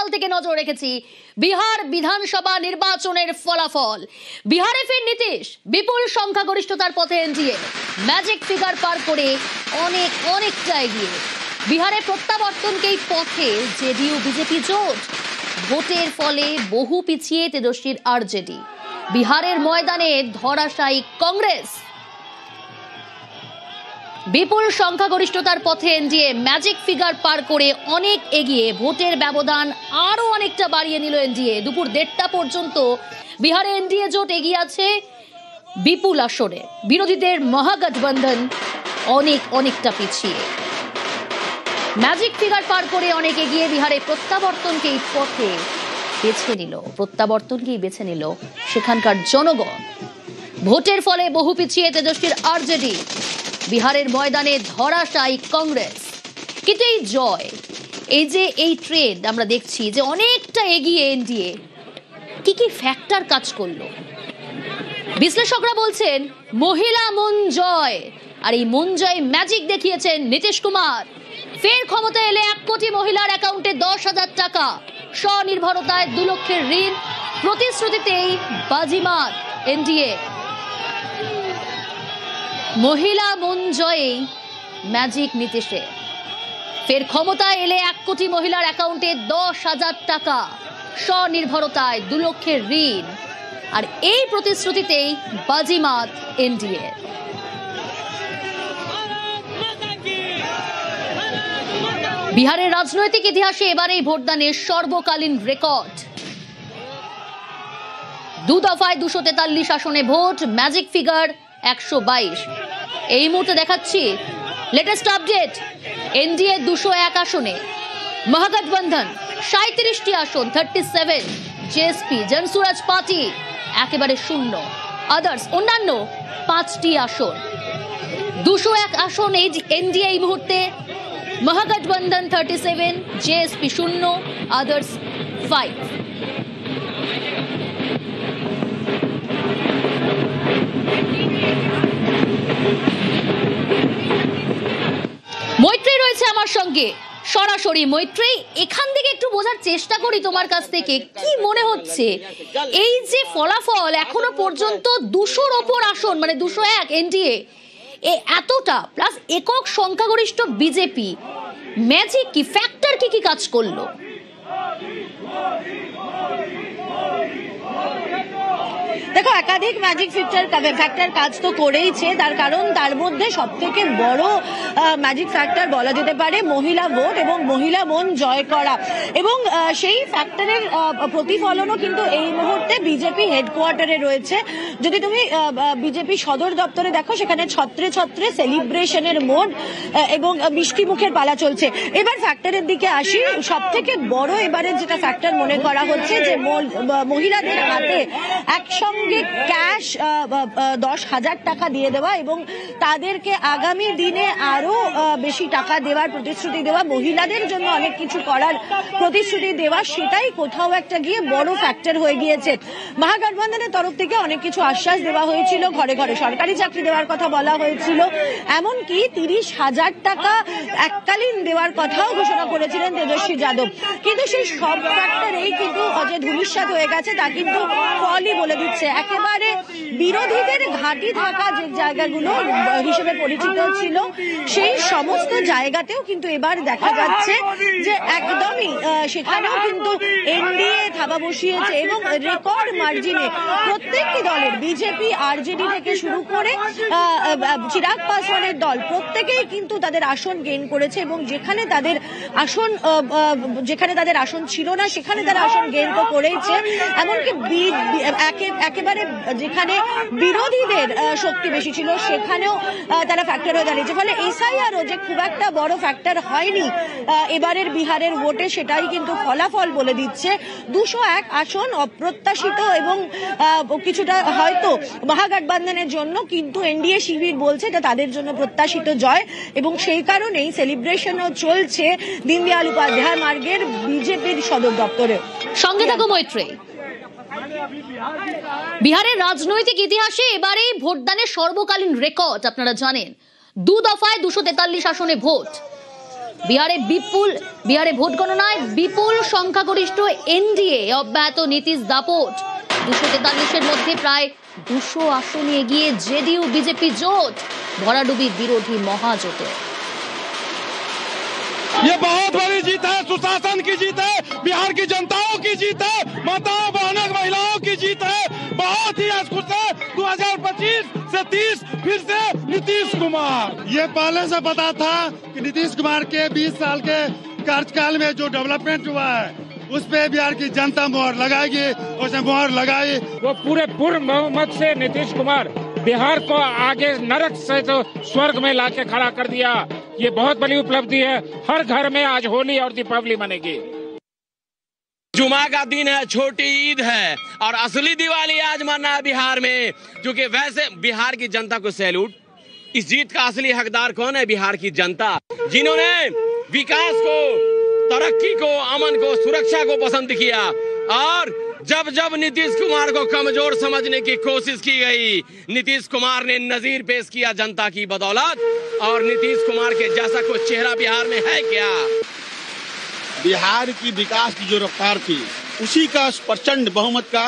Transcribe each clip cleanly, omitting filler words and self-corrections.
সকাল থেকে নজর রেখেছি বিহার বিধানসভা নির্বাচনের ফলাফল। বিহারে ফের নীতিশ বিপুল সংখ্যাগরিষ্ঠতার পথে এনডিএ, ম্যাজিক ফিগার পার করে অনেকটা এগিয়ে। বিহারে প্রত্যাবর্তনকেই পথে জেডিইউ বিজেপি জোট, ভোটের ফলে বহু পিছিয়ে তেজস্বীর আরজেডি। বিহারের ময়দানে ধরাশায়ী কংগ্রেস। বিপুল সংখ্যাগরিষ্ঠতার পথে এনডিএ, ম্যাজিক ফিগার পার করে অনেক এগিয়ে। ভোটের ব্যবধান আরো অনেকটা বাড়িয়ে নিল এনডিএ। দুপুর 1:30 পর্যন্ত বিহারে এনডিএ জোট এগিয়ে আছে বিপুল আসনে। বিরোধীদের মহাগঠবন্ধন অনেকটা পিছিয়ে। ম্যাজিক ফিগার পার করে অনেক এগিয়ে বিহারে প্রত্যাবর্তনকেই পথে বেছে নিল সেখানকার জনগণ। ভোটের ফলে বহু পিছিয়ে তেজস্বীর আরজেডি। বিহারের ময়দানে ধরাশায়ী কংগ্রেস। কিন্তু এই জয়, এই ট্রেন্ড আমরা দেখছি যে অনেকটা এগিয়ে এনডিএ, কি ফ্যাক্টর কাজ করলো? বিশ্লেষকরা বলছেন মহিলা মন জয়। আর এই মন জয় ম্যাজিক দেখিয়েছেন নীতিশ কুমার। ফের ক্ষমতা এলে 1 কোটি মহিলার অ্যাকাউন্টে 10,000 টাকা, স্বনির্ভরতায় 2 লক্ষের ঋণ, প্রতিশ্রুতিতেই বাজিমাত এনডিএ। মহিলা মন জয়ে ম্যাজিক নীতিশে। ফের ক্ষমতায় এলে 1 কোটি মহিলার অ্যাকাউন্টে 10,000 টাকা, স্বনির্ভরতায় 2 লক্ষের ঋণ, আর এই প্রতিশ্রুতিতেই বাজিমাত এনডিএ। বিহারের রাজনৈতিক ইতিহাসে এবারে ভোটদানের সর্বকালীন রেকর্ড। 2 দফায় 243 আসনে ভোট, ম্যাজিক ফিগার 122। এই মুহূর্তে দেখাচ্ছি লেটেস্ট আপডেট। এনডিএ 201 আসনে, মহাগঠবন্ধন 37টি আসন 37, জেএসপি জনসুরাজ পার্টি একেবারে শূন্য, আদার্স অন্যান্য 5টি আসন। 201 আসন এনডিএ এই মুহূর্তে, মহাগঠবন্ধন 37, জেএসপি শূন্য, আদার্স 5। মৈত্রী রয়েছে আমার সঙ্গে সরাসরি। মৈত্রী, এখান থেকে একটু বোঝার চেষ্টা করি তোমার কাছ থেকে, কি মনে হচ্ছে এই যে ফলাফল এখনো পর্যন্ত 200-র ওপর আসন, মানে 201 এনডিএ, এতটা প্লাস একক সংখ্যাগরিষ্ঠ বিজেপি, ম্যাজিক কি ফ্যাক্টর কি কাজ করলো? দেখো, একাধিক ম্যাজিক ফ্যাক্টর কাজ তো করেইছে। তার কারণ তার মধ্যে সবথেকে বড় ম্যাজিক ফ্যাক্টর বলা যেতে পারে মহিলা ভোট এবং মহিলা মন জয় করা। এবং সেই ফ্যাক্টরের প্রতিফলনও কিন্তু এই মুহূর্তে বিজেপি হেডকোয়ার্টারে রয়েছে। যদি তুমি বিজেপি সদর দপ্তরে দেখো, সেখানে ছত্রে ছত্রে সেলিব্রেশনের মোড এবং মিষ্টি মুখের পালা চলছে। এবার ফ্যাক্টরের দিকে আসি। সবথেকে বড় এবারে যেটা ফ্যাক্টর মনে করা হচ্ছে যে মহিলাদের হাতে একসঙ্গে ক্যাশ 10,000 টাকা দিয়ে দেওয়া এবং তাদেরকে আগামী দিনে আরো বেশি টাকা দেওয়ার প্রতিশ্রুতি দেওয়া, মহিলাদের জন্য অনেক কিছু করার প্রতিশ্রুতি দেওয়া, সেটাই কোথাও একটা গিয়ে বড় ফ্যাক্টর হয়ে গিয়েছে। মহাগঠবন্ধনের তরফ থেকে অনেক কিছু আশ্বাস দেওয়া হয়েছিল, ঘরে ঘরে সরকারি চাকরি দেওয়ার কথা বলা হয়েছিল, এমনকি 30,000 টাকা এককালীন দেওয়ার কথাও ঘোষণা করেছিলেন তেজস্বী যাদব। কিন্তু সেই সব ফ্যাক্টরেই কিন্তু যে ধূলিসাৎ হয়ে গেছে তা কিন্তু ফলই বলে দিচ্ছে। একেবারে বিরোধীদের ঘাঁটি থাকা যে জায়গাগুলো হিসেবে পরিচিত ছিল, সেই সমস্ত জায়গাতেও কিন্তু এবার দেখা যাচ্ছে যে একদমই সেখানেও কিন্তু এনডিএ থাবা বসিয়েছে এবং রেকর্ড মার্জিনে প্রত্যেকটি দলের, বিজেপি, আরজেডি থেকে শুরু করে চিরাগ পাসওয়ানের দল, প্রত্যেকেই কিন্তু তাদের আসন গেইন করেছে এবং যেখানে তাদের আসন ছিল না সেখানে তারা আসন গেইন তো করেইছে। এমনকি একেবারে যেখানে বিরোধীদের শক্তি বেশি ছিল সেখানেও তারা ফ্যাক্টর হয়ে দাঁড়িয়েছে। ফলে এসআইআরও যে খুব একটা বড় ফ্যাক্টর হয়নি এবারের বিহারের ভোটে, সেটাই কিন্তু ফলাফল বলে দিচ্ছে। 201 আসন অপ্রত্যাশিত এবং কিছুটা হয়তো মহাগঠবন্ধনের জন্য, কিন্তু এনডিএ শিবির বলছে এটা তাদের জন্য প্রত্যাশিত জয় এবং সেই কারণেই সেলিব্রেশনও চলছে দীনদয়াল উপাধ্যায় মার্গের বিজেপির সদর দপ্তরে। সঙ্গে থাকো মৈত্রী। বিহারের রাজনৈতিক ইতিহাসে এবারে ভোটদানের সর্বকালীন রেকর্ড আপনারা জানেন। 2 দফায় 243 আসনে ভোট, বিহারে ভোট গণনায় বিপুল সংখ্যাগরিষ্ঠ এনডিএ অব্যাহত নীতিশ দাপট 243-এর মধ্যে প্রায় 200 আসনে এগিয়ে জেডিইউ বিজেপি জোট ভরাডুবি বিরোধী মহাজোটে। ये बहुत बड़ी जीत है, सुशासन की जीत है, बिहार की जनताओं की जीत है, माताओं बहनों महिलाओं की जीत है। बहुत ही आज खुश है 2025 से 30 फिर से नीतीश कुमार। ये पहले से पता था कि नीतीश कुमार के 20 साल के कार्यकाल में जो डेवलपमेंट हुआ है उस पे बिहार की जनता मोहर लगाएगी, उसने मोहर लगाई। वो पूरे पूर्ण बहुमत से नीतीश कुमार बिहार को आगे नरक से तो स्वर्ग में लाके खड़ा कर दिया। ये बहुत बड़ी उपलब्धि है। हर घर में आज होली और दीपावली मनेगी। जुमा का दिन है, छोटी ईद है और असली दिवाली आज मना है बिहार में, क्योंकि वैसे बिहार की जनता को सैल्यूट। इस जीत का असली हकदार कौन है? बिहार की जनता, जिन्होंने विकास को, तरक्की को, अमन को, सुरक्षा को पसंद किया। और जब जब नीतीश कुमार को कमजोर समझने की कोशिश की गई, नीतीश कुमार ने नजीर पेश किया जनता की बदौलत। और नीतीश कुमार के जैसा कोई चेहरा बिहार में है क्या? बिहार की विकास की जो रफ्तार थी उसी का प्रचंड बहुमत का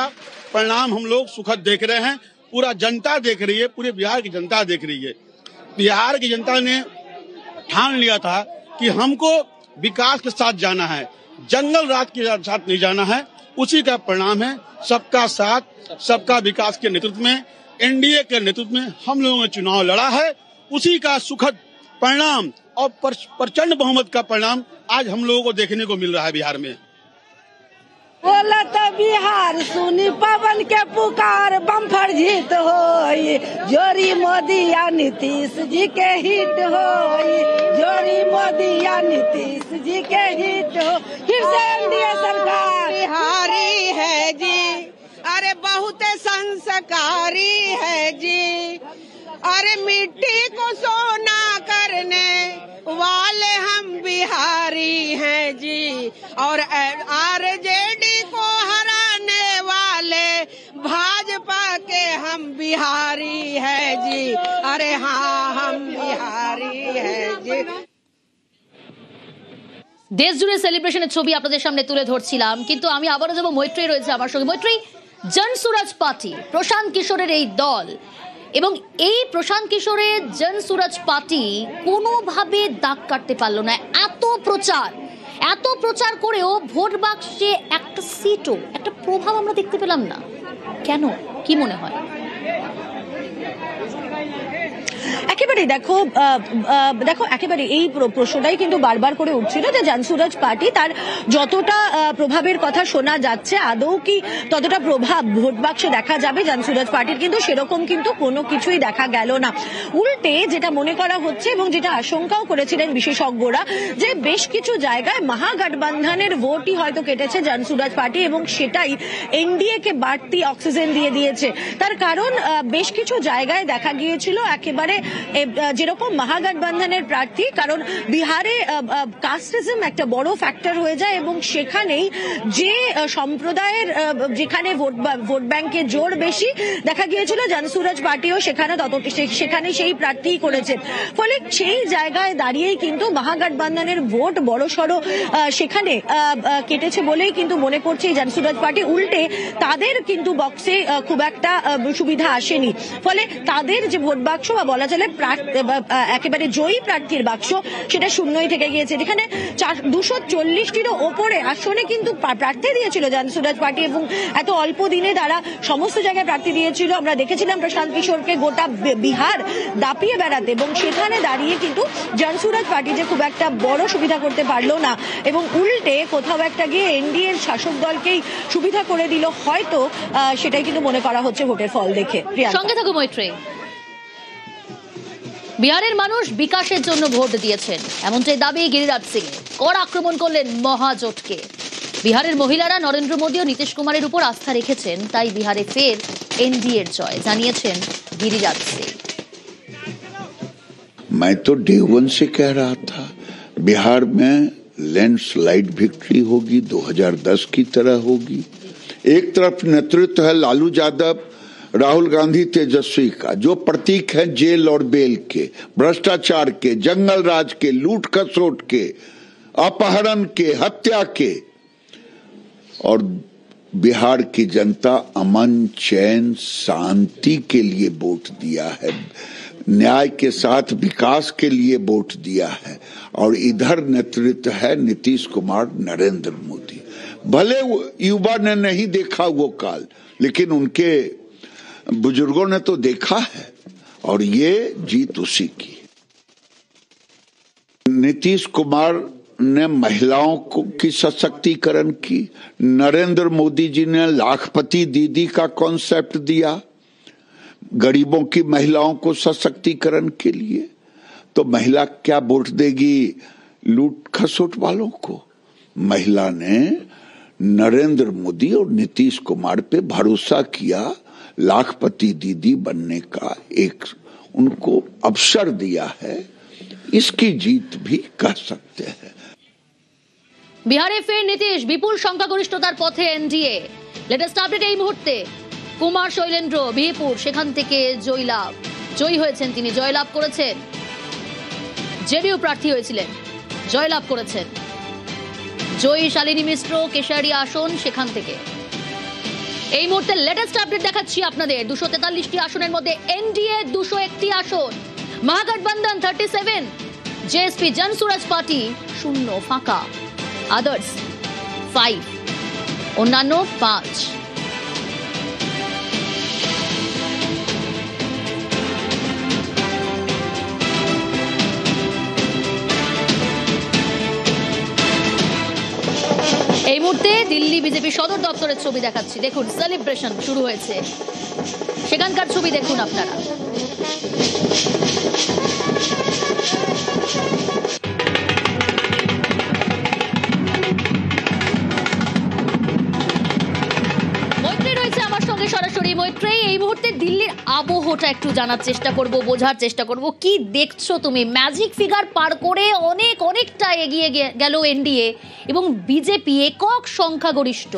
परिणाम हम लोग सुखद देख रहे हैं। पूरा जनता देख रही है, पूरे बिहार की जनता देख रही है। बिहार की जनता ने ठान लिया था कि हमको विकास के साथ जाना है, जंगल राज के साथ नहीं जाना है। उसी का परिणाम है सबका साथ सबका विकास के नेतृत्व में, एनडीए के नेतृत्व में हम लोगों ने चुनाव लड़ा है। उसी का सुखद परिणाम और प्रचंड बहुमत का परिणाम आज हम लोगों को देखने को मिल रहा है बिहार में। बोला तो बिहार सुनी पवन के पुकार, बम्फर जीत होई, जोरी मोदी या नीतीश जी के हिट होई, जोरी मोदी या नीतीश जी के हिट हो, फिर से एनडीए सरकार बिहारी है जी, अरे बहुत संस्कारी है जी, अरे मिट्टी को सोना करने वाले हम बिहारी हैं जी, और आरजेडी को हराने वाले भाजपा के हम बिहारी हैं जी। अरे हाँ, हम बिहारी हैं जी। দেশ জুড়ে সেলিব্রেশনের ছবি আপনাদের সামনে তুলে ধরছিলাম, কিন্তু আমি আবারও যাব, মৈত্রী রয়েছে আমার সঙ্গে। মৈত্রী, জনসুরাজ পার্টি, প্রশান্ত কিশোরের এই দল এবং এই প্রশান্ত কিশোরের জনসুরাজ পার্টি কোনোভাবে দাগ কাটতে পারলো না। এত প্রচার করেও ভোট বাক্সে একটা সিটও, একটা প্রভাব আমরা দেখতে পেলাম না। কেন, কি মনে হয়? একেবারে দেখো একেবারে এই প্রশ্নটাই কিন্তু বারবার করে উঠছিল যে জনসুরাজ পার্টি তার যতটা প্রভাবের কথা শোনা যাচ্ছে, আদৌ কি ততটা প্রভাব ভোট বাক্সে দেখা যাবে জনসুরাজ পার্টির? কিন্তু সেরকম কিন্তু কোনো কিছুই দেখা গেল না। উল্টে যেটা মনে করা হচ্ছে এবং যেটা আশঙ্কাও করেছিলেন বিশেষজ্ঞরা, যে বেশ কিছু জায়গায় মহাগঠবন্ধনের ভোটই হয়তো কেটেছে জনসুরাজ পার্টি এবং সেটাই এনডিএ কে বাড়তি অক্সিজেন দিয়ে দিয়েছে। তার কারণ বেশ কিছু জায়গায় দেখা গিয়েছিল একেবারে যেরকম মহাগঠবন্ধনের প্রার্থী, কারণ বিহারে কাস্টিজম একটা বড় ফ্যাক্টর হয়ে যায় এবং সেখানেই যে সম্প্রদায়ের যেখানে ভোট ব্যাংকে জোর বেশি, দেখা গিয়েছিল জনসুরাজ পার্টিও সেখানে সেই প্রার্থী করেছে। ফলে সেই জায়গায় দাঁড়িয়েই কিন্তু মহাগঠবন্ধনের ভোট বড়সড় সেখানে কেটেছে বলেই কিন্তু মনে করছে জনসুরাজ পার্টি। উল্টে তাদের কিন্তু বক্সে খুব একটা সুবিধা আসেনি। ফলে তাদের যে ভোট বাক্স বা বলা চলে একেবারে জয়ী প্রার্থীর বাক্স, সেটা শূন্যই থেকে গিয়েছে। যেখানে 240টিরও ওপরে আসনে কিন্তু প্রার্থী দিয়েছিল জনসুরাজ পার্টি এবং এত অল্প দিনে তারা সমস্ত জায়গায় প্রার্থী দিয়েছিল। আমরা দেখেছিলাম প্রশান্ত কিশোরকে গোটা বিহার দাপিয়ে বেড়াতে, এবং সেখানে দাঁড়িয়ে কিন্তু জনসুরাজ পার্টি যে খুব একটা বড় সুবিধা করতে পারলো না এবং উল্টে কোথাও একটা গিয়ে এনডিএর শাসক দলকেই সুবিধা করে দিল হয়তো, সেটাই কিন্তু মনে করা হচ্ছে ভোটের ফল দেখে। সঙ্গে থাকো মৈত্রী। বিহারের মানুষ বিকাশের জন্য ভোট দিয়েছেন, এমনটাই দাবি গিরিরাজ সিং। কড়া আক্রমণ করলেন মহাজোটকে। বিহারের মহিলারা নরেন্দ্র মোদী ও নীতিশ কুমারের উপর আস্থা রেখেছেন, তাই বিহারে ফের এনডিএর জয়, জানিয়েছেন গিরিরাজ সিং। मैं तो डे वन से कह रहा था बिहार में लैंडस्लाइड विक्ट्री होगी, 2010 की तरह होगी। एक तरफ नेतृत्व है लालू यादव, राहुल गांधी, तेजस्वी का, जो प्रतीक है जेल और बेल के, भ्रष्टाचार के, जंगल राज के, लूट खसोट के, अपहरण के, हत्या के, और बिहार की जनता अमन, चैन, शांति के लिए वोट दिया है, न्याय के साथ विकास के लिए वोट दिया है। और इधर नेतृत्व है नीतीश कुमार, नरेंद्र मोदी। भले युवा ने नहीं देखा वो काल, लेकिन उनके बुजुर्गों ने तो देखा है, और ये जीत उसी की। नीतीश कुमार ने महिलाओं को की सशक्तिकरण की, नरेंद्र मोदी जी ने लाखपति दीदी का कॉन्सेप्ट दिया गरीबों की महिलाओं को सशक्तिकरण के लिए। तो महिला क्या वोट देगी लूट खसोट वालों को? महिला ने नरेंद्र मोदी और नीतीश कुमार पे भरोसा किया, लाखपति दीदी बनने का एक उनको अवसर दिया है। इसकी जीत भी कह सकते हैं। বিহারে ফের নীতিশ, বিপুল সংখ্যাগরিষ্ঠতার পথে এনডিএ। লেটেস্ট আপডেট এই মুহূর্তে। কুমার শৈলেন্দ্র বিহিপুর, সেখান থেকে জয়ী হয়েছেন তিনি, জয়লাভ করেছেন। জেডিইউ প্রার্থী হয়েছিলেন, জয়লাভ করেছেন। জয়ী শালিনী মিশ্র কেশারিয়া আসন, সেখান থেকে। এই মুহূর্তে লেটেস্ট আপডেট দেখাচ্ছি আপনাদের। 243টি আসনের মধ্যে এনডিএ 201টি আসন, মহাগঠবন্ধন 37, জেএসপি জনসুরাজ পার্টি 0 ফাঁকা, আদার্স 5, অন্যান্য 5। এই মুহূর্তে দিল্লি বিজেপি সদর দপ্তরের ছবি দেখাচ্ছি। দেখুন, সেলিব্রেশন শুরু হয়েছে, সেখানকার ছবি দেখুন আপনারা। মৈত্রী রয়েছে আমার সঙ্গে সরাসরি। মৈত্রী, এই মুহূর্তে দিল্লির আবহটা একটু জানার চেষ্টা করব, বোঝার চেষ্টা করব। কি দেখছো তুমি? ম্যাজিক ফিগার পার করে অনেকটা এগিয়ে গেল এনডিএ এবং বিজেপি একক সংখ্যাগরিষ্ঠ।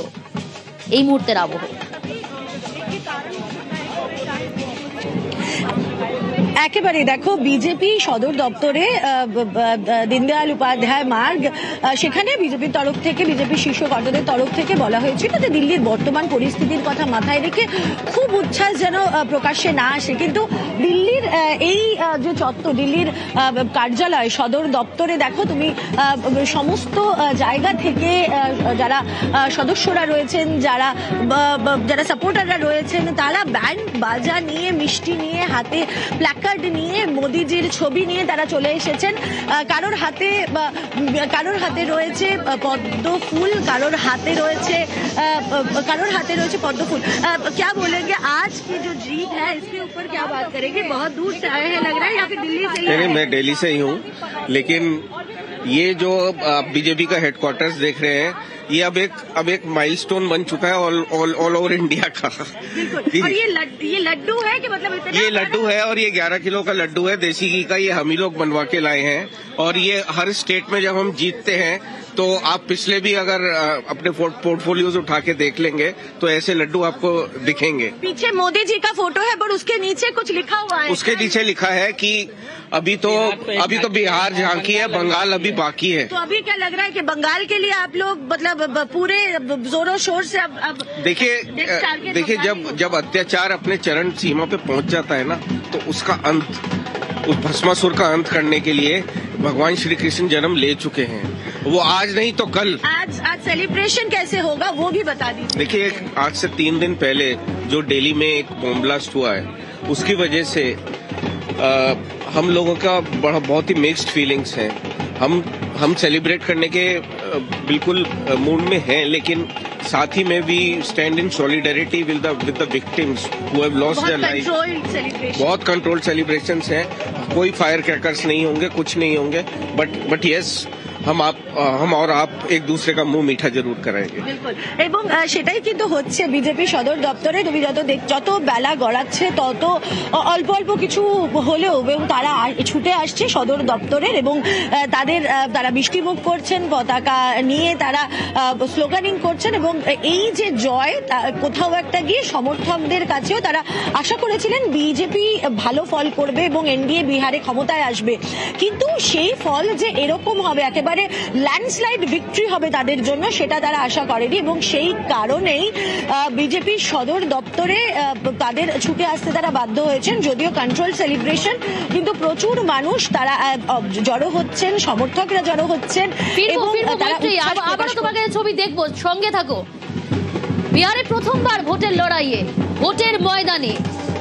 এই মুহূর্তের আবহ একেবারে দেখো, বিজেপি সদর দপ্তরে দীনদয়াল উপাধ্যায় মার্গ, সেখানে বিজেপির তরফ থেকে, বিজেপি শীর্ষ কর্তাদের তরফ থেকে বলা হয়েছিল যে দিল্লির বর্তমান পরিস্থিতির কথা মাথায় রেখে খুব উচ্ছ্বাস যেন প্রকাশ্যে না আসে। কিন্তু দিল্লির এই যে চত্বর, দিল্লির কার্যালয় সদর দপ্তরে দেখো তুমি, সমস্ত জায়গা থেকে যারা সদস্যরা রয়েছেন, যারা সাপোর্টাররা রয়েছেন, তারা ব্যান্ড বাজা নিয়ে, মিষ্টি নিয়ে, হাতে প্ল্যাকার্ড নিয়ে, মোদিজির ছবি নিয়ে তারা চলে এসেছেন। কারোর হাতে রয়েছে পদ্ম ফুল, কারোর হাতে রয়েছে पद्म फूल। क्या बोलेंगे आज की जो जीत है इसके ऊपर, क्या बात करेंगे? बहुत दूर से आए हैं लग रहा है, या फिर दिल्ली से ही? नहीं, मैं दिल्ली से ही हूँ, लेकिन ये जो आप बीजेपी का हेडक्वार्टर्स देख रहे हैं, ये अब एक माइलस्टोन बन चुका है ऑल ओवर इंडिया का। और ये लड्डू है कि मतलब ये लड्डू है, और ये 11 किलो का लड्डू है देसी घी का। ये हम ही लोग बनवा के लाए हैं, और ये हर स्टेट में जब हम जीतते हैं तो आप पिछले भी अगर अपने पोर्टफोलियोज उठा के देख लेंगे तो ऐसे लड्डू आपको दिखेंगे। पीछे मोदी जी का फोटो है, पर उसके नीचे कुछ लिखा हुआ है। उसके नीचे लिखा है कि अभी तो बिहार झांकी है, बंगाल अभी बाकी है। तो अभी क्या लग रहा है कि बंगाल के लिए आप लोग मतलब पूरे जोरों शोर से अब देखिए जब अत्याचार अपने चरम सीमा पे पहुंच जाता है ना, तो उसका अंत, उस भस्मासुर का अंत करने के लिए भगवान श्री कृष्ण जन्म ले चुके हैं। वो आज नहीं तो कल। आज सेलिब्रेशन कैसे होगा वो भी बता दीजिए। देखिए, आज से 3 दिन पहले जो दिल्ली में एक बॉम्ब ब्लास्ट हुआ है, उसकी वजह से हम लोगों का बहुत ही मिक्स्ड फीलिंग्स हैं। हम सेलिब्रेट करने के बिल्कुल मूड में हैं, लेकिन साथ ही में भी stand in solidarity with the victims who have lost their life. बहुत कंट्रोल्ड सेलिब्रेशंस हैं, कोई फायर क्रैकर्स नहीं होंगे, कुछ नहीं होंगे, बट यस, हम और आप एक दूसरे का मुंह मीठा जरूर कराएंगे। बिल्कुल, এবং সেটাই কিন্তু হচ্ছে বিজেপি সদর দপ্তরে। তুমি যত বেলা গড়াচ্ছে তত অল্প অল্প কিছু হলেও তারা ছুটে আসছে সদর দপ্তরের, এবং তারা মিষ্টিমুখ করছেন, পতাকা নিয়ে তারা স্লোগানিং করছেন, এবং এই যে জয়, কোথাও একটা গিয়ে সমর্থকদের কাছেও তারা আশা করেছিলেন বিজেপি ভালো ফল করবে এবং এনডিএ বিহারে ক্ষমতায় আসবে। কিন্তু সেই ফল যে এরকম হবে একেবারে একেবারে ল্যান্ডস্লাইড ভিক্টরি হবে তাদের জন্য সেটা তারা আশা করেনি, এবং সেই কারণেই বিজেপির সদর দপ্তরে তাদের ছুটে আসতে তারা বাধ্য হয়েছেন। যদিও কন্ট্রোল সেলিব্রেশন, কিন্তু প্রচুর মানুষ তারা জড়ো হচ্ছেন, সমর্থকরা জড়ো হচ্ছেন এবং তারা আবার তোমাকে ছবি দেখবো, সঙ্গে থাকো। বিহারে প্রথমবার ভোটের লড়াইয়ে, ভোটের ময়দানে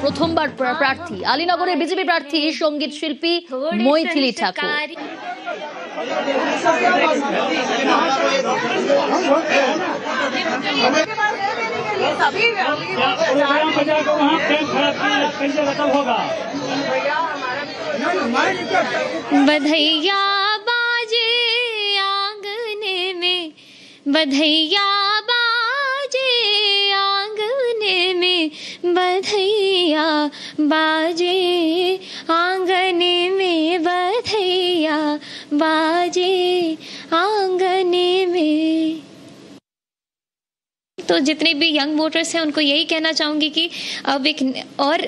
প্রথমবার প্রার্থী আলীনগরের বিজেপি প্রার্থী সঙ্গীত শিল্পী মৈথিলী ঠাকুর। बधैया बाजे आंगने में, बधैया बाजे आंगने में, बधैया बाजे आंगने में, बधैया बाजे आंगने में। तो जितने भी यंग वोटर्स हैं उनको यही कहना चाहूँगी कि अब एक और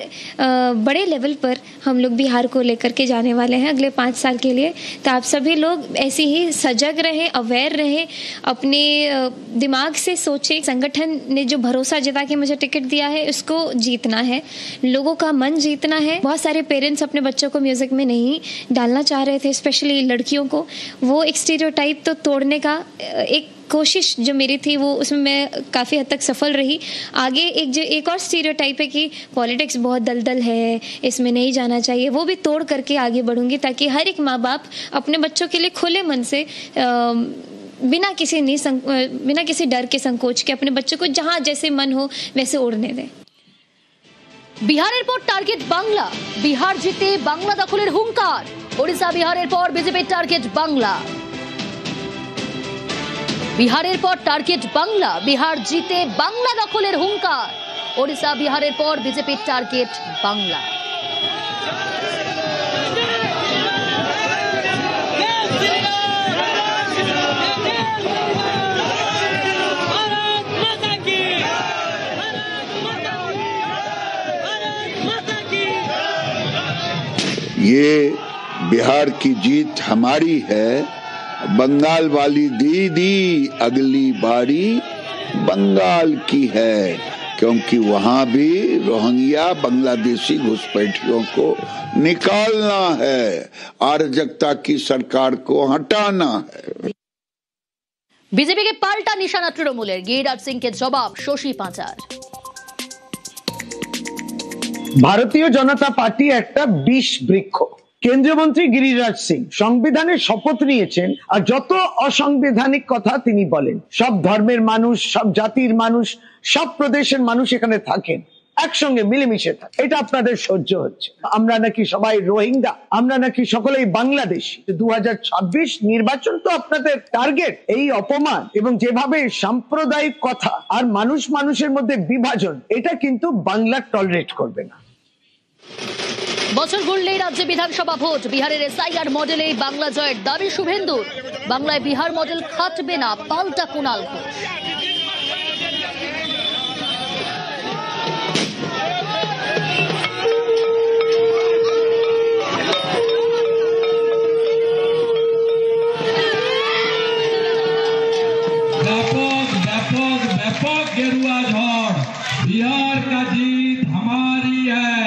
बड़े लेवल पर हम लोग बिहार को लेकर के जाने वाले हैं अगले 5 साल के लिए। तो आप सभी लोग ऐसे ही सजग रहें, अवेयर रहें, अपने दिमाग से सोचें। संगठन ने जो भरोसा जता के मुझे टिकट दिया है उसको जीतना है, लोगों का मन जीतना है। बहुत सारे पेरेंट्स अपने बच्चों को म्यूज़िक में नहीं डालना चाह रहे थे, स्पेशली लड़कियों को। वो एक स्टीरियोटाइप तो तोड़ने का एक कोशिश जो मेरी थी वो उसमें मैं काफ़ी हद तक सफल रही। आगे एक और स्टीरियोटाइप है कि पॉलिटिक्स बहुत दलदल है, इसमें नहीं जाना चाहिए, वो भी तोड़ करके आगे बढ़ूंगी ताकि हर एक माँ बाप अपने बच्चों के लिए खुले मन से बिना किसी डर के संकोच के अपने बच्चों को जहाँ जैसे मन हो वैसे उड़ने दें। বিহারের পর টার্গেট বাংলা, বিহার জিতে বাংলা দখলের হুঙ্কার। ওড়িশা বিহারের পর বিজেপির টার্গেট বাংলা। বিহারের পর টার্গেট বাংলা, বিহার জিতে বাংলা দখলের হুঙ্কার। ওড়িশা বিহারের পর বিজেপির টার্গেট বাংলা। ये बिहार की जीत हमारी है, बंगाल वाली दीदी अगली बारी बंगाल की है, क्योंकि वहां भी रोहिंग्या बांग्लादेशी घुसपैठियों को निकालना है, अराजकता की सरकार को हटाना है। বিজেপিকে পাল্টা নিশানা তৃণমূলের, গিরিরাজ সিংকে জবাব শশী পাঁচার। ভারতীয় জনতা পার্টি একটা বিষ বৃক্ষ। কেন্দ্রীয় মন্ত্রী গিরিরাজ সিং সংবিধানের শপথ নিয়েছেন, আর যত অসাংবিধানিক কথা তিনি বলেন, সব ধর্মের মানুষ, সব জাতির মানুষ, সব প্রদেশের মানুষ এখানে থাকেন, একসঙ্গে মিলেমিশে থাকে। এটা আপনাদের সহ্য হচ্ছে। আমরা নাকি সবাই রোহিঙ্গা, আমরা নাকি সকলেই বাংলাদেশি। 2026 নির্বাচন তো আপনাদের টার্গেট। এই অপমান এবং যেভাবে সাম্প্রদায়িক কথা আর মানুষের মধ্যে বিভাজন, এটা কিন্তু বাংলা টলারেট করবে না। বছর ঘুরলেই রাজ্যে বিধানসভা ভোট, বিহারের এসআইআর মডেলে বাংলা জয়ের দাবি শুভেন্দুর। বাংলায় বিহার মডেল খাটবে না, পাল্টা কুণাল ঘোষ। व्यापक गेरुआ झड़, बिहार का जीत हमारी है,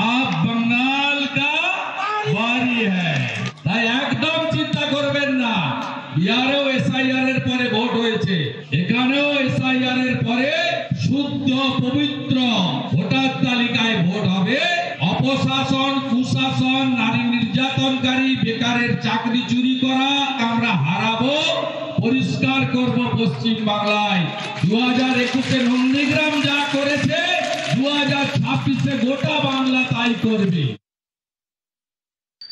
आप बंगाल का बारी है। তাই একদম চিন্তা করবেন না, বিহারেও এসআইআর এর পরে ভোট হয়েছে, এখানেও এসআইআর এর পরে শুদ্ধ পবিত্র ভোটার তালিকায় ভোট হবে। অপশাসন, কুশাসন, নারী নির্যাতনকারী, বেকারের চাকরি চুরি করা আমরা হারাবো, পরিষ্কার করব পশ্চিম বাংলায়। 2021-এ নন্দীগ্রাম যা করেছে 2026-এ গোটা বাংলা তাই করবে।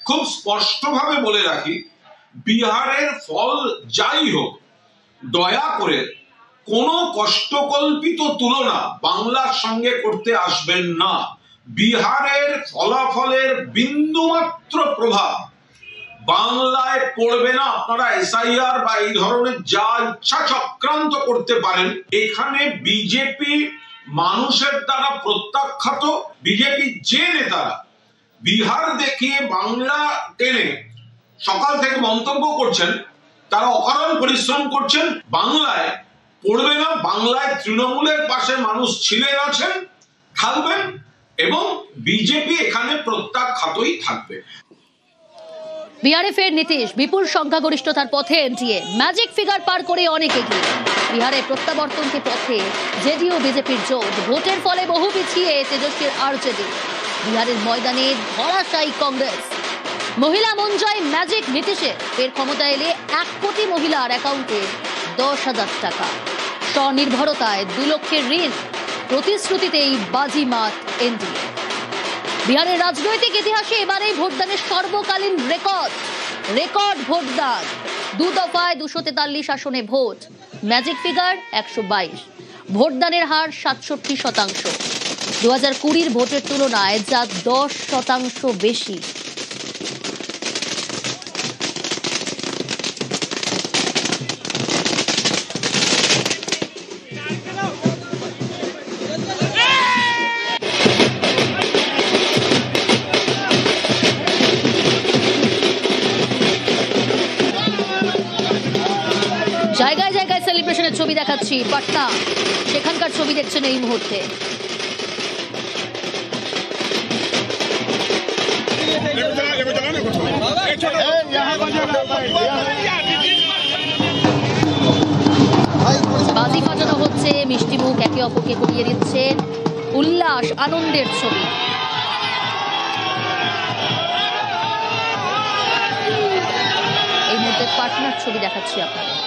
খুব স্পষ্টভাবে বলে রাখি, বিহারের ফল যাই হোক, দয়া করে কোনো কষ্টকল্পিত তুলনা বাংলার সঙ্গে করতে আসবেন না। বিহারের ফলাফলের বিন্দুমাত্র প্রভাব বাংলায় পড়বে না। আপনারা এসআইআর বা এই ধরনের যা ইচ্ছা চক্রান্ত করতে পারেন, এখানে বিজেপি মানুষের দ্বারা প্রত্যাখ্যাত। বিজেপি যে নেতারা বিহার দেখিয়ে বাংলা টেনে সকাল থেকে মন্তব্য করছেন, তারা অকারণ পরিশ্রম করছেন। বাংলায় পড়বে না, বাংলায় তৃণমূলের পাশে মানুষ ছিলেন, আছেন, থাকবেন এবং বিজেপি এখানে প্রত্যাখ্যাতই থাকবে। বিহারে ফের নীতিশ, বিপুল সংখ্যাগরিষ্ঠতার পথে এনডিএ, ম্যাজিক ফিগার পার করে অনেক এগিয়ে। বিহারে প্রত্যাবর্তনকে পথে জেডিইউ বিজেপির জোট, ভোটের ফলে বহু পিছিয়ে তেজস্বীর আরজেডি। বিহারের ময়দানে ধরাশায়ী কংগ্রেস। মহিলা মন জয় ম্যাজিক নীতিশের, ফের ক্ষমতা এলে 1 কোটি মহিলার অ্যাকাউন্টে 10,000 টাকা। স্বনির্ভরতায় 2 লক্ষের ঋণ, প্রতিশ্রুতিতেই বাজিমাত এনডিএ। বিহারের রাজনৈতিক ইতিহাসে এবারে ভোটদানের সর্বকালীন রেকর্ড ভোটদান। 2 দফায় 243 আসনে ভোট, ম্যাজিক ফিগার 122। ভোটদানের হার 67%, 2020 ভোটের তুলনায় যা 10% বেশি। জায়গায় জায়গায় সেলিব্রেশনের ছবি দেখাচ্ছি। পাটনা, সেখানকার ছবি দেখছেন এই মুহূর্তে। বাজি ফাটানো হচ্ছে, মিষ্টি মুখ একে অপরকে করিয়ে দিচ্ছেন, উল্লাস আনন্দের ছবি। এই মুহূর্তে পাটনার ছবি দেখাচ্ছি আপনাদের।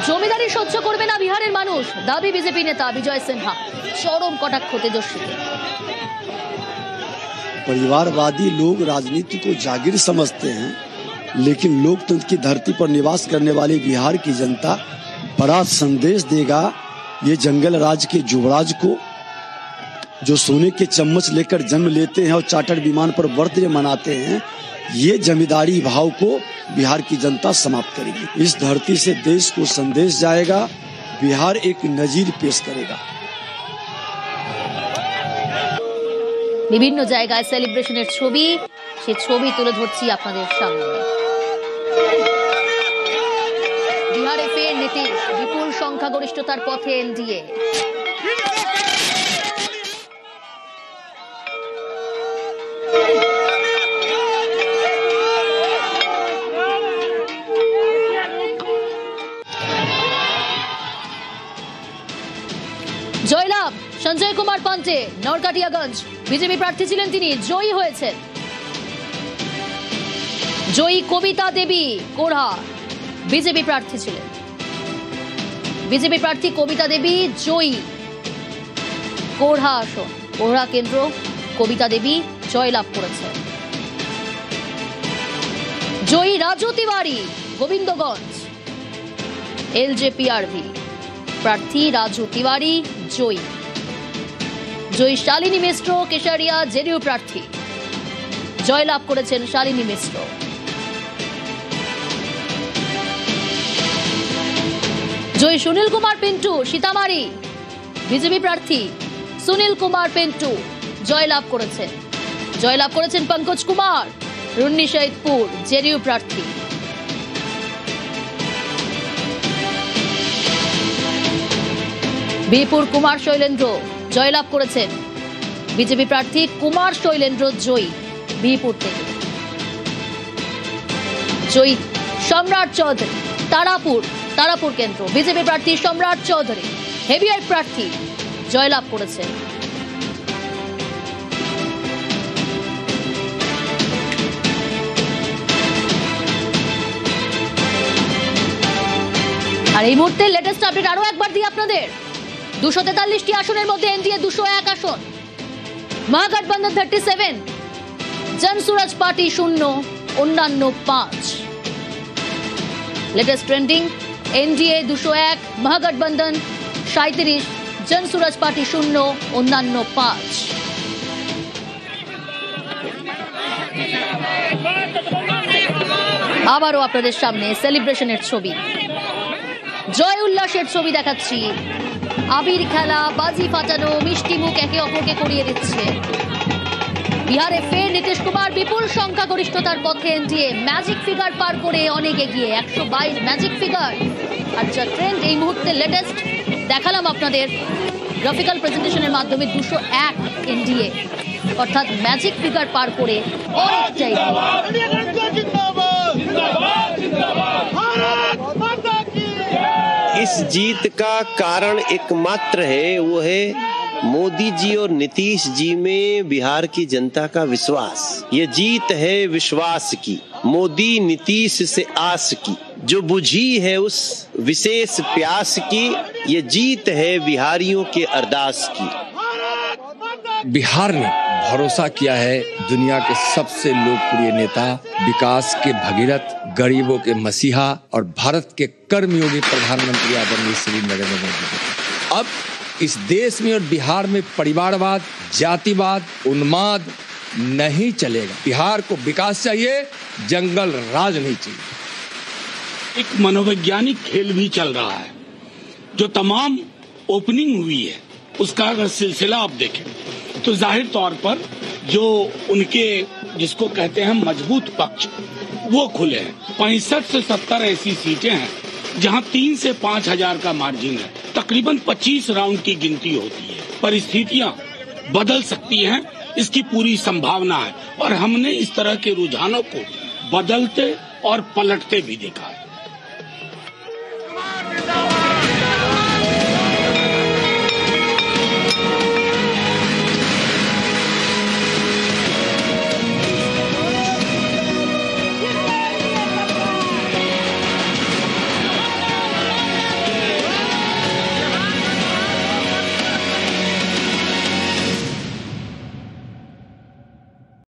জমিদারি সহ্য করবে না বিহারের মানুষ, দাবি বিজেপি নেতা বিজয় সিনহা। চরম কটাক্ষ তেজস্বীকে। परिवारवादी लोग राजनीति को जागीर समझते हैं, लेकिन लोकतंत्र की धरती पर निवास करने वाली बिहार की जनता बड़ा संदेश देगा ये जंगल राज के युवराज को, जो सोने के चम्मच लेकर जन्म लेते हैं और चार्टर्ड विमान पर बर्थडे मनाते हैं। ये जमींदारी भाव को बिहार की जनता समाप्त करेगी। इस धरती से देश को संदेश जाएगा, बिहार एक नजीर पेश करेगा। বিভিন্ন জায়গায় সেলিব্রেশনের ছবি, সে ছবি তুলে ধরছি আপনাদের সামনে। বিহারে ফের নীতিশ, বিপুল সংখ্যাগরিষ্ঠতার পথে এনডিএ। জয়লাভ সঞ্জয় কুমার পান্ডে, নরকাটিয়াগঞ্জ বিজেপি প্রার্থী ছিলেন, তিনি জয়ী হয়েছেন। জয়ী কবিতা দেবী কোড়া বিজেপি প্রার্থী ছিলেন। বিজেপি প্রার্থী কবিতা দেবী জয়ী। কোড়া আসন, কোড়া কেন্দ্র, কবিতা দেবী জয়লাভ করেছেন। জয়ী রাজু তিওয়ারি, গোবিন্দগঞ্জ এলজেপিআরভি প্রার্থী রাজু তিওয়ারি জয়ী। জয়ী শালিনী মিশ্র, কেশারিয়া জেডিইউ প্রার্থী, জয়লাভ করেছেন শালিনী মিশ্র। জয়ী সুনীল কুমার পিন্টু, সীতামারি বিজেপি প্রার্থী সুনীল কুমার পিন্টু জয়লাভ করেছেন। জয়লাভ করেছেন পঙ্কজ কুমার, রুন্নি শহীদপুর জেডিইউ প্রার্থী। বিপুর কুমার শৈলেন্দ্র জয়লাভ করেছেন। বিজেপি প্রার্থী কুমার শৈলেন্দ্র জয়ী বিপুর থেকে। জয়ী সম্রাট চৌধুরী, তারাপুর কেন্দ্র বিজেপি প্রার্থী সম্রাট চৌধুরী হেভিওয়েট প্রার্থী জয়লাভ করেছেন। আর এই মুহূর্তে লেটেস্ট আপডেট আরো একবার দিই আপনাদের। 243টি আসনের মধ্যে এনডিএ 201 আসন, মহাগঠবন্ধন 37, জনসুরাজ পার্টি 0, অন্যান্য 5। লেটেস্ট ট্রেন্ডিং, এনডিএ 201, মহাগঠবন্ধন 37, জনসুরাজ পার্টি 0, অন্যান্য 5। আবারও আপনাদের সামনে সেলিব্রেশনের ছবি, জয় উল্লাসের ছবি দেখাচ্ছি। আবির খেলা, বাজি ফাটানো, মিষ্টি মুখ একে অপরকে করিয়ে দিচ্ছে। বিহারে ফের নীতিশ কুমার বিপুল সংখ্যাগরিষ্ঠতার পক্ষে এনডিএ ম্যাজিক ফিগার পার করে অনেক এগিয়ে 122 ম্যাজিক ফিগার। আর যা ট্রেন্ড এই মুহূর্তে লেটেস্ট দেখালাম আপনাদের গ্রাফিক্যাল প্রেজেন্টেশনের মাধ্যমে 201 এনডিএ, অর্থাৎ ম্যাজিক ফিগার পার করে অনেকটাই। इस जीत का कारण एकमात्र है, वो है मोदी जी और नीतीश जी में बिहार की जनता का विश्वास। ये जीत है विश्वास की, मोदी नीतीश से आस की, जो बुझी है उस विशेष प्यास की। ये जीत है बिहारियों के अरदास की। बिहार ने भरोसा किया है दुनिया के सबसे लोकप्रिय नेता, विकास के भगीरथ, गरीबों के मसीहा और भारत के कर्मयोगी प्रधानमंत्री आदरणीय श्री नरेंद्र मोदी जी। अब इस देश में और बिहार में परिवारवाद, जातिवाद, उन्माद नहीं चलेगा। बिहार को विकास चाहिए, जंगल राज नहीं चाहिए। एक मनोवैज्ञानिक खेल भी चल रहा है। जो तमाम ओपनिंग हुई है उसका अगर सिलसिला आप देखें तो जाहिर तौर पर जो उनके जिसको कहते हैं मजबूत पक्ष वो खुले हैं। 65 से 70 ऐसी सीटें हैं जहां 3 से 5 हजार का मार्जिन है। तकरीबन 25 राउंड की गिनती होती है। परिस्थितियां बदल सकती हैं, इसकी पूरी संभावना है और हमने इस तरह के रुझानों को बदलते और पलटते भी देखा है।